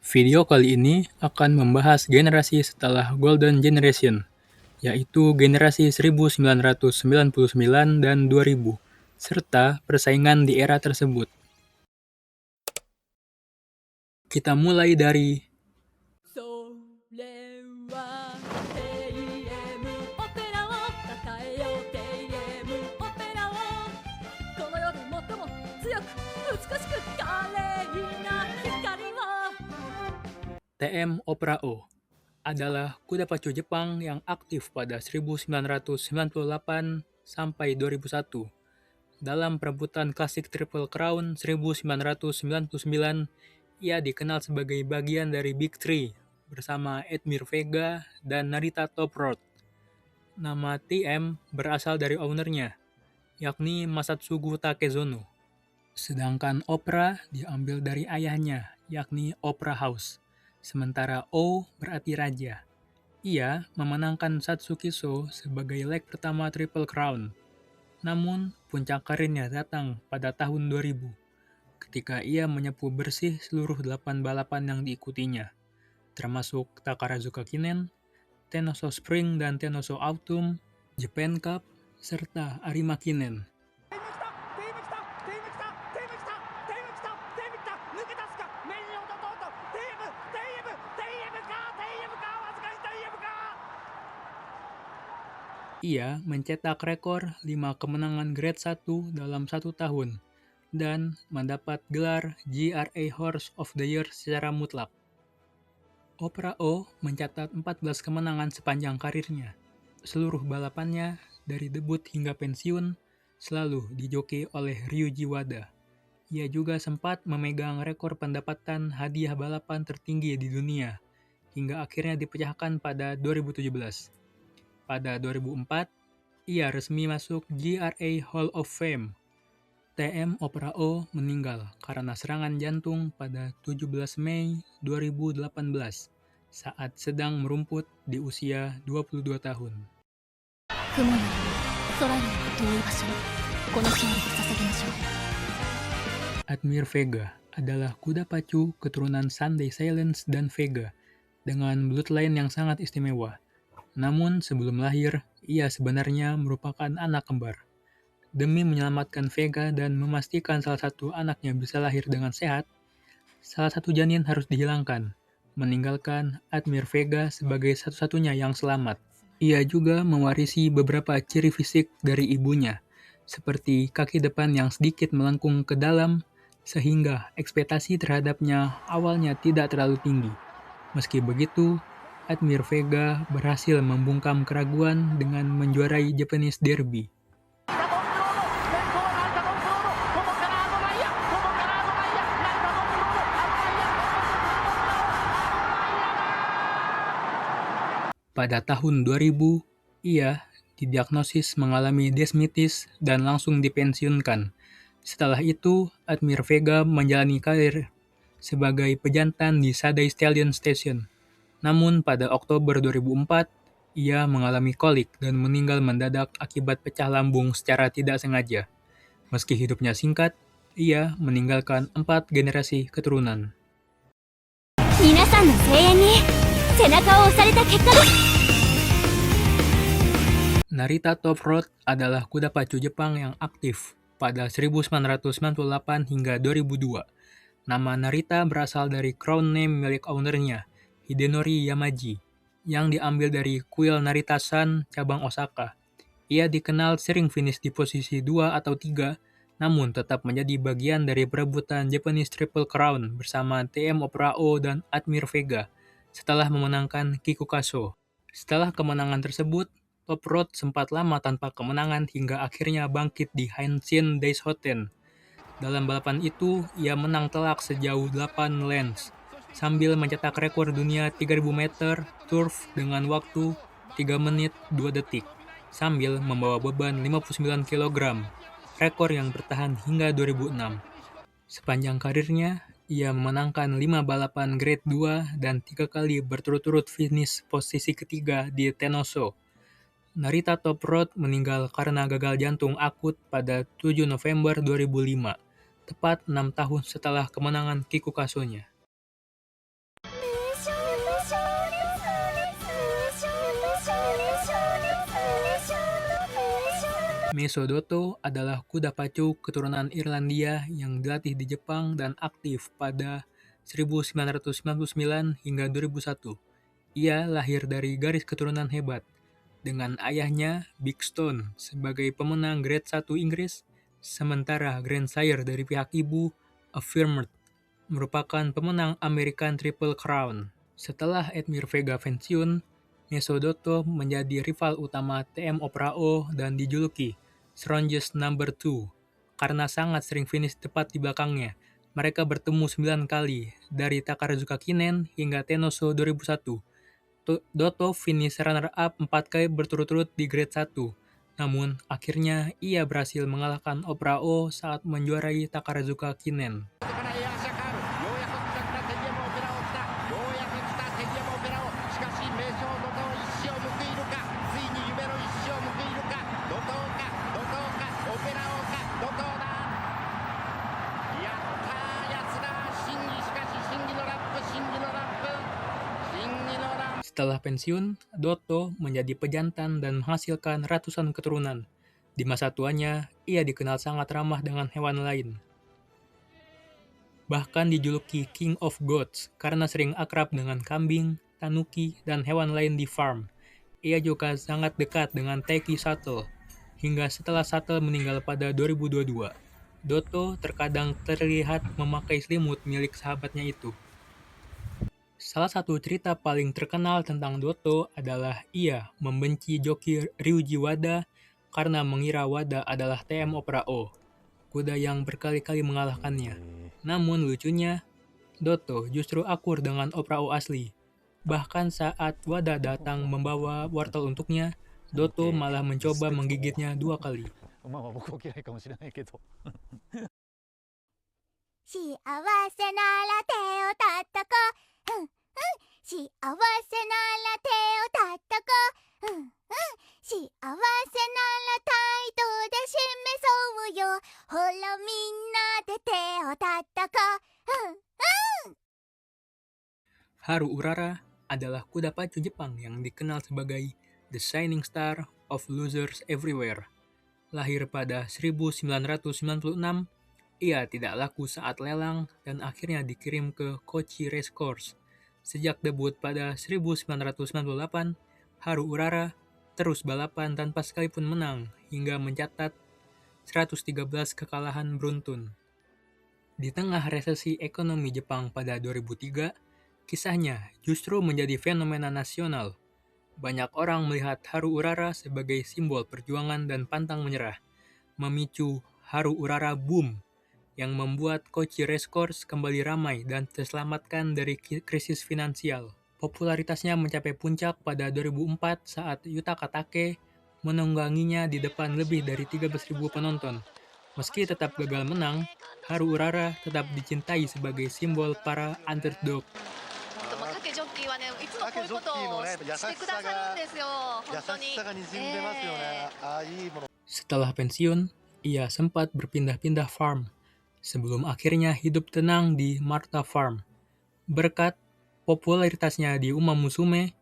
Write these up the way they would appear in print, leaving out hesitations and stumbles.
Video kali ini akan membahas generasi setelah Golden Generation, yaitu generasi 1999 dan 2000, serta persaingan di era tersebut. Kita mulai dari それはテイエムオペラを抱えようテイエムオペラをこの世で最も強く美しく華麗な光を TM Opera O adalah kuda pacu Jepang yang aktif pada 1998 sampai 2001. Dalam perebutan klasik Triple Crown 1999, ia dikenal sebagai bagian dari Big Three bersama Edmure Vega dan Narita Top Road. Nama TM berasal dari ownernya, yakni Masatsugu Takezono. Sedangkan Opera diambil dari ayahnya, yakni Opera House. Sementara O berarti raja. Ia memenangkan Satsuki-so sebagai leg pertama Triple Crown. Namun, puncak karirnya datang pada tahun 2000, ketika ia menyapu bersih seluruh 8 balapan yang diikutinya, termasuk Takarazuka Kinen, Tenoso Spring dan Tenoso Autumn, Japan Cup, serta Arima Kinen. Ia mencetak rekor 5 kemenangan Grade 1 dalam 1 tahun dan mendapat gelar GRA Horse of the Year secara mutlak. Opera O mencatat 14 kemenangan sepanjang karirnya. Seluruh balapannya, dari debut hingga pensiun, selalu dijoki oleh Ryuji Wada. Ia juga sempat memegang rekor pendapatan hadiah balapan tertinggi di dunia, hingga akhirnya dipecahkan pada 2017. Pada 2004, ia resmi masuk GRA Hall of Fame. TM Opera O meninggal karena serangan jantung pada 17 Mei 2018 saat sedang merumput di usia 22 tahun. 雲よりも空よりも遠い場所にこの勝利を捧げましょう Admire Vega adalah kuda pacu keturunan Sunday Silence dan Vega dengan bloodline yang sangat istimewa. Namun sebelum lahir, ia sebenarnya merupakan anak kembar. Demi menyelamatkan Vega dan memastikan salah satu anaknya bisa lahir dengan sehat, salah satu janin harus dihilangkan, meninggalkan Admire Vega sebagai satu-satunya yang selamat. Ia juga mewarisi beberapa ciri fisik dari ibunya, seperti kaki depan yang sedikit melengkung ke dalam, sehingga ekspektasi terhadapnya awalnya tidak terlalu tinggi. Meski begitu, Admire Vega berhasil membungkam keraguan dengan menjuarai Japanese Derby. Pada tahun 2000, ia didiagnosis mengalami desmitis dan langsung dipensiunkan. Setelah itu, Admire Vega menjalani karir sebagai pejantan di Sadai Stallion Station. Namun pada Oktober 2004, ia mengalami kolik dan meninggal mendadak akibat pecah lambung secara tidak sengaja. Meski hidupnya singkat, ia meninggalkan 4 generasi keturunan. 皆さんの声援に背中を押された結果です Narita Top Road adalah kuda pacu Jepang yang aktif pada 1998 hingga 2002. Nama Narita berasal dari crown name milik ownernya, Hidenori Yamaji, yang diambil dari kuil Narita-san cabang Osaka. Ia dikenal sering finish di posisi 2 atau 3, namun tetap menjadi bagian dari perebutan Japanese Triple Crown bersama TM Opera O dan Admire Vega setelah memenangkan Kikukaso. Setelah kemenangan tersebut, Top Road sempat lama tanpa kemenangan hingga akhirnya bangkit di Hanshin Daishoten. Dalam balapan itu, ia menang telak sejauh 8 lanes, sambil mencetak rekor dunia 3000 meter turf dengan waktu 3 menit 2 detik, sambil membawa beban 59 kg, rekor yang bertahan hingga 2006. Sepanjang karirnya, ia memenangkan 5 balapan Grade 2 dan 3 kali berturut-turut finish posisi ketiga di Tenoso. Narita Top Road meninggal karena gagal jantung akut pada 7 November 2005, tepat 6 tahun setelah kemenangan Kikukaso-nya. Mesodoto adalah kuda pacu keturunan Irlandia yang dilatih di Jepang dan aktif pada 1999 hingga 2001. Ia lahir dari garis keturunan hebat, dengan ayahnya Big Stone sebagai pemenang Grade 1 Inggris, sementara Grandsire dari pihak ibu, Affirmed, merupakan pemenang American Triple Crown. Setelah Edmir Vega pensiun, Mesodoto menjadi rival utama TM Opera O dan dijuluki Strongest Number 2 karena sangat sering finish tepat di belakangnya. Mereka bertemu 9 kali, dari Takarazuka Kinen hingga Tenoso 2001. Dotto finish runner-up 4 kali berturut-turut di Grade 1. Namun, akhirnya ia berhasil mengalahkan Opera O saat menjuarai Takarazuka Kinen. Setelah pensiun, Dotto menjadi pejantan dan menghasilkan ratusan keturunan. Di masa tuanya, ia dikenal sangat ramah dengan hewan lain. Bahkan dijuluki King of Goats karena sering akrab dengan kambing, tanuki, dan hewan lain di farm. Ia juga sangat dekat dengan Taiki Shuttle, hingga setelah Shuttle meninggal pada 2022. Dotto terkadang terlihat memakai selimut milik sahabatnya itu. Salah satu cerita paling terkenal tentang Dotto adalah ia membenci joki Ryuji Wada karena mengira Wada adalah TM Opera O, kuda yang berkali-kali mengalahkannya. Namun lucunya, Dotto justru akur dengan Opera O asli. Bahkan saat Wada datang membawa wortel untuknya, Dotto malah mencoba menggigitnya 2 kali. 幸せなら手を叩こう、幸せなら手を叩こう、幸せなら態度で示そうよ、ほらみんなで手を叩こう。 Haru Urara adalah kuda pacu Jepang yang dikenal sebagai The Shining Star of Losers Everywhere. Lahir pada 1996, ia tidak laku saat lelang dan akhirnya dikirim ke Kochi Racecourse. Sejak debut pada 1998, Haru Urara terus balapan tanpa sekalipun menang hingga mencatat 113 kekalahan beruntun. Di tengah resesi ekonomi Jepang pada 2003, kisahnya justru menjadi fenomena nasional. Banyak orang melihat Haru Urara sebagai simbol perjuangan dan pantang menyerah, memicu Haru Urara Boom, yang membuat Kochi Racecourse kembali ramai dan terselamatkan dari krisis finansial. Popularitasnya mencapai puncak pada 2004 saat Yutaka Take menungganginya di depan lebih dari 13.000 penonton. Meski tetap gagal menang, Haru Urara tetap dicintai sebagai simbol para underdog. Setelah pensiun, ia sempat berpindah-pindah farm, sebelum akhirnya hidup tenang di Marta Farm. Berkat popularitasnya di Uma Musume,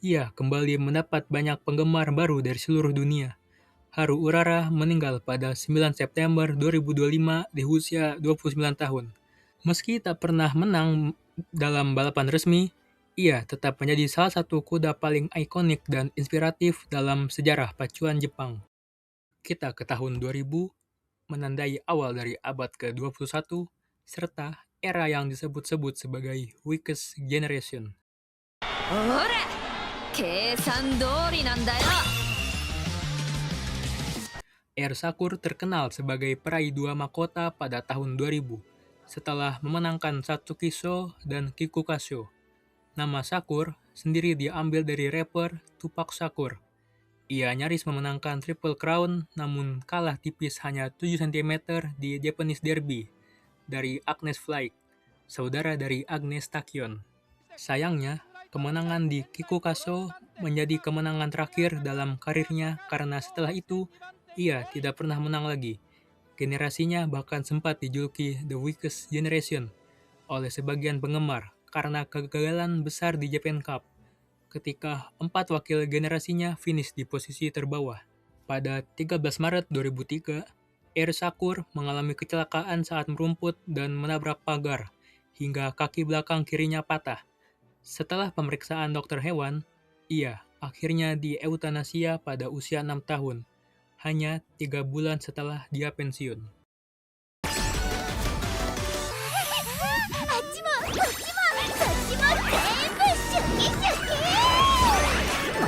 ia kembali mendapat banyak penggemar baru dari seluruh dunia. Haru Urara meninggal pada 9 September 2025 di usia 29 tahun. Meski tak pernah menang dalam balapan resmi, ia tetap menjadi salah satu kuda paling ikonik dan inspiratif dalam sejarah pacuan Jepang. Kita ke tahun 2000, menandai awal dari abad ke-21, serta era yang disebut-sebut sebagai Weakest Generation. Ora! Keisan dori nanda yo! Air Sakur terkenal sebagai peraih 2 mahkota pada tahun 2000, setelah memenangkan Satsuki Sho dan Kikukasho. Nama Sakur sendiri diambil dari rapper Tupac Shakur. Ia nyaris memenangkan Triple Crown, namun kalah tipis hanya 7 cm di Japanese Derby dari Agnes Flight, saudara dari Agnes Tachyon. Sayangnya, kemenangan di Kikukasho menjadi kemenangan terakhir dalam karirnya karena setelah itu, ia tidak pernah menang lagi. Generasinya bahkan sempat dijuluki The Weakest Generation oleh sebagian penggemar karena kegagalan besar di Japan Cup, ketika 4 wakil generasinya finish di posisi terbawah. Pada 13 Maret 2003, Air Shakur mengalami kecelakaan saat merumput dan menabrak pagar, hingga kaki belakang kirinya patah. Setelah pemeriksaan dokter hewan, ia akhirnya dieuthanasia pada usia 6 tahun, hanya 3 bulan setelah dia pensiun. あっちもこっちもそっちも全部シュキシュキこ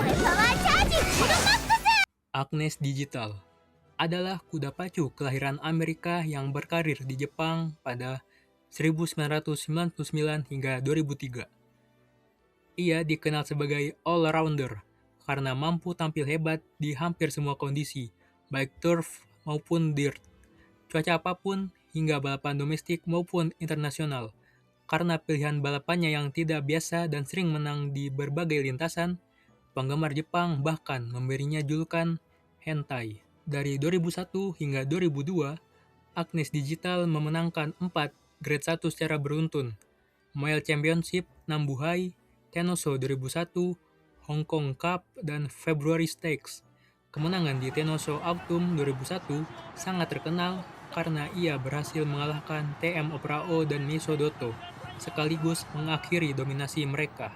れパワーチャージフルマックス Agnes Digital adalah kuda pacu kelahiran Amerika yang berkarir di Jepang pada 1999 hingga 2003. Ia dikenal sebagai all-rounder karena mampu tampil hebat di hampir semua kondisi, baik turf maupun dirt, cuaca apapun hingga balapan domestik maupun internasional. Karena pilihan balapannya yang tidak biasa dan sering menang di berbagai lintasan, penggemar Jepang bahkan memberinya julukan hentai. Dari 2001 hingga 2002, Agnes Digital memenangkan 4 Grade 1 secara beruntun, Mile Championship, Nambuhai, Tenoso 2001, Hong Kong Cup, dan February Stakes. Kemenangan di Tenoso Autumn 2001 sangat terkenal karena ia berhasil mengalahkan TM Oprao dan Miso Doto, sekaligus mengakhiri dominasi mereka.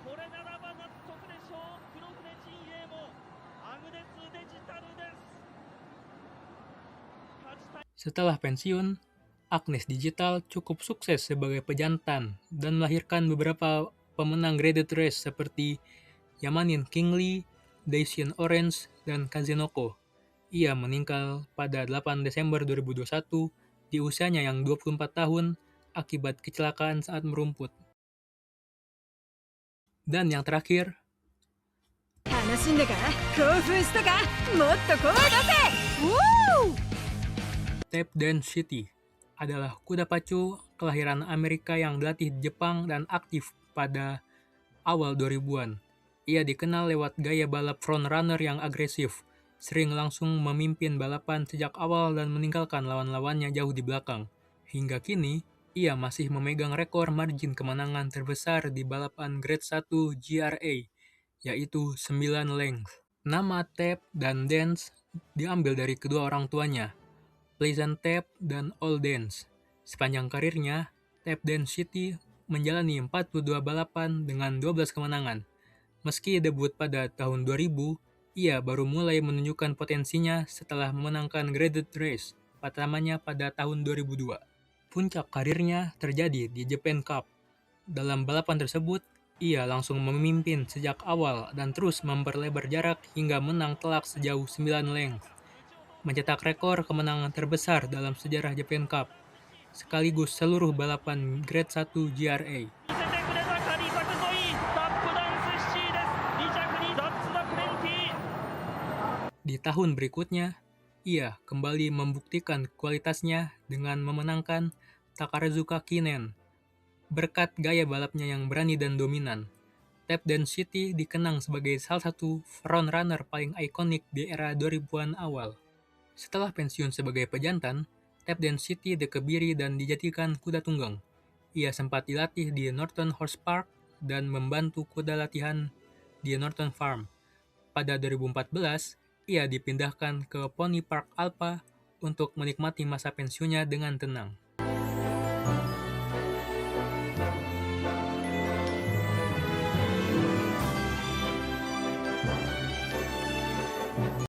これならば納得でしょう。黒船陣営もアグネスデジタルです。勝ちたい Setelah pensiun, Agnes Digital cukup sukses sebagai pejantan dan melahirkan beberapa pemenang graded race seperti Yamanin Kingly, Dacian Orange, dan Kazenoko. Ia meninggal pada 8 Desember 2021 di usianya yang 24 tahun akibat kecelakaan saat merumput. Dan yang terakhir, 楽しんだか興奮したかもっと声出せ Tap Dance City adalah kuda pacu kelahiran Amerika yang dilatih di Jepang dan aktif pada awal 2000-an. Ia dikenal lewat gaya balap frontrunner yang agresif, sering langsung memimpin balapan sejak awal dan meninggalkan lawan-lawannya jauh di belakang. Hingga kini, ia masih memegang rekor margin kemenangan terbesar di balapan Grade 1 GRA, yaitu 9 length. Nama Tap dan Dance diambil dari kedua orang tuanya, Pleasant Tap dan All Dance. Sepanjang karirnya, Tap Dance City menjalani 42 balapan dengan 12 kemenangan. Meski debut pada tahun 2000, ia baru mulai menunjukkan potensinya setelah memenangkan graded race pertamanya pada tahun 2002. Puncak karirnya terjadi di Japan Cup. Dalam balapan tersebut, ia langsung memimpin sejak awal dan terus memperlebar jarak hingga menang telak sejauh 9 length, mencetak rekor kemenangan terbesar dalam sejarah Japan Cup, sekaligus seluruh balapan Grade 1 GRA. 見せてくれたカリサクゾイタップダンスシティです。2着にザッツ・ザ・クレンティ Di tahun berikutnya, ia kembali membuktikan kualitasnya dengan memenangkan Takarazuka Kinen. Berkat gaya balapnya yang berani dan dominan, Tap Dance City dikenang sebagai salah satu frontrunner paling ikonik di era 2000-an awal. Setelah pensiun sebagai pejantan, Tap Dance City dikebiri dan dijadikan kuda tunggang. Ia sempat dilatih di Norton Horse Park dan membantu kuda latihan di Norton Farm. Pada 2014, ia dipindahkan ke Pony Park Alpha untuk menikmati masa pensiunnya dengan tenang.